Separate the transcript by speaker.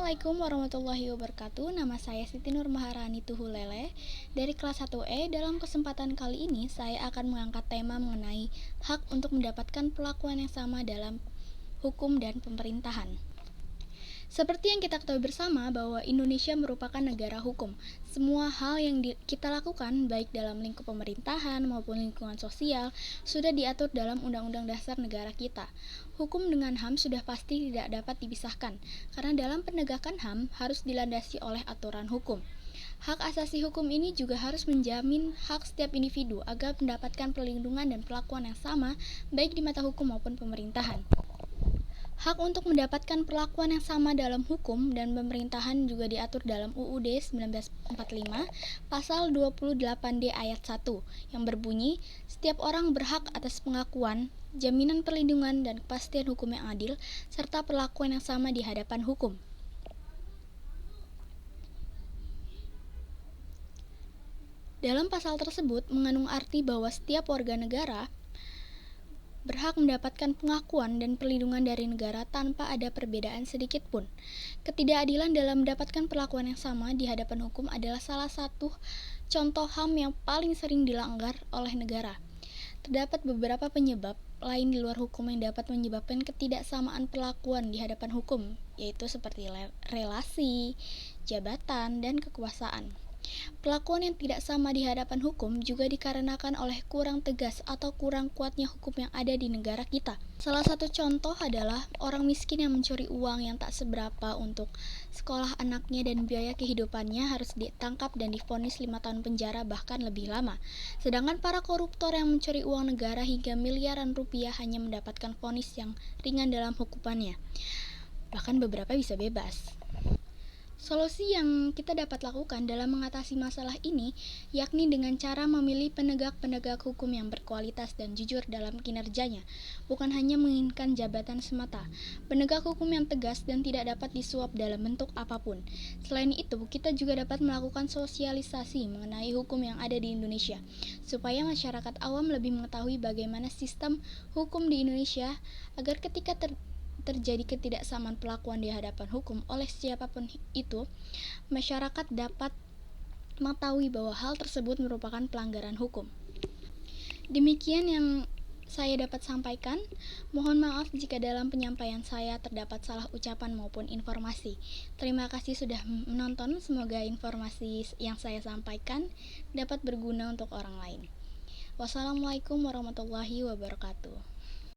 Speaker 1: Assalamualaikum warahmatullahi wabarakatuh. Nama saya Siti Nur Maharani Tuhulele dari kelas 1E. Dalam kesempatan kali ini saya akan mengangkat tema mengenai hak untuk mendapatkan perlakuan yang sama dalam hukum dan pemerintahan. Seperti yang kita ketahui bersama bahwa Indonesia merupakan negara hukum. Semua hal yang kita lakukan baik dalam lingkup pemerintahan maupun lingkungan sosial sudah diatur dalam Undang-Undang Dasar negara kita. Hukum dengan HAM sudah pasti tidak dapat dipisahkan, karena dalam penegakan HAM harus dilandasi oleh aturan hukum. Hak asasi hukum ini juga harus menjamin hak setiap individu agar mendapatkan perlindungan dan perlakuan yang sama baik di mata hukum maupun pemerintahan. Hak untuk mendapatkan perlakuan yang sama dalam hukum dan pemerintahan juga diatur dalam UUD 1945 pasal 28D ayat 1 yang berbunyi, setiap orang berhak atas pengakuan, jaminan perlindungan dan kepastian hukum yang adil serta perlakuan yang sama di hadapan hukum. Dalam pasal tersebut mengandung arti bahwa setiap warga negara berhak mendapatkan pengakuan dan perlindungan dari negara tanpa ada perbedaan sedikit pun. Ketidakadilan dalam mendapatkan perlakuan yang sama di hadapan hukum adalah salah satu contoh HAM yang paling sering dilanggar oleh negara. Terdapat beberapa penyebab lain di luar hukum yang dapat menyebabkan ketidaksamaan perlakuan di hadapan hukum, yaitu seperti relasi, jabatan, dan kekuasaan. Perlakuan yang tidak sama di hadapan hukum juga dikarenakan oleh kurang tegas atau kurang kuatnya hukum yang ada di negara kita. Salah satu contoh adalah orang miskin yang mencuri uang yang tak seberapa untuk sekolah anaknya dan biaya kehidupannya harus ditangkap dan divonis 5 tahun penjara bahkan lebih lama. Sedangkan para koruptor yang mencuri uang negara hingga miliaran rupiah hanya mendapatkan vonis yang ringan dalam hukumannya. Bahkan beberapa bisa bebas. Solusi yang kita dapat lakukan dalam mengatasi masalah ini yakni dengan cara memilih penegak-penegak hukum yang berkualitas dan jujur dalam kinerjanya, bukan hanya menginginkan jabatan semata. Penegak hukum yang tegas dan tidak dapat disuap dalam bentuk apapun. Selain itu, kita juga dapat melakukan sosialisasi mengenai hukum yang ada di Indonesia, supaya masyarakat awam lebih mengetahui bagaimana sistem hukum di Indonesia agar ketika terjadi ketidaksamaan perlakuan di hadapan hukum oleh siapapun itu, masyarakat dapat mengetahui bahwa hal tersebut merupakan pelanggaran hukum. Demikian yang saya dapat sampaikan. Mohon maaf jika dalam penyampaian saya terdapat salah ucapan maupun informasi. Terima kasih sudah menonton. Semoga informasi yang saya sampaikan dapat berguna untuk orang lain. Wassalamualaikum warahmatullahi wabarakatuh.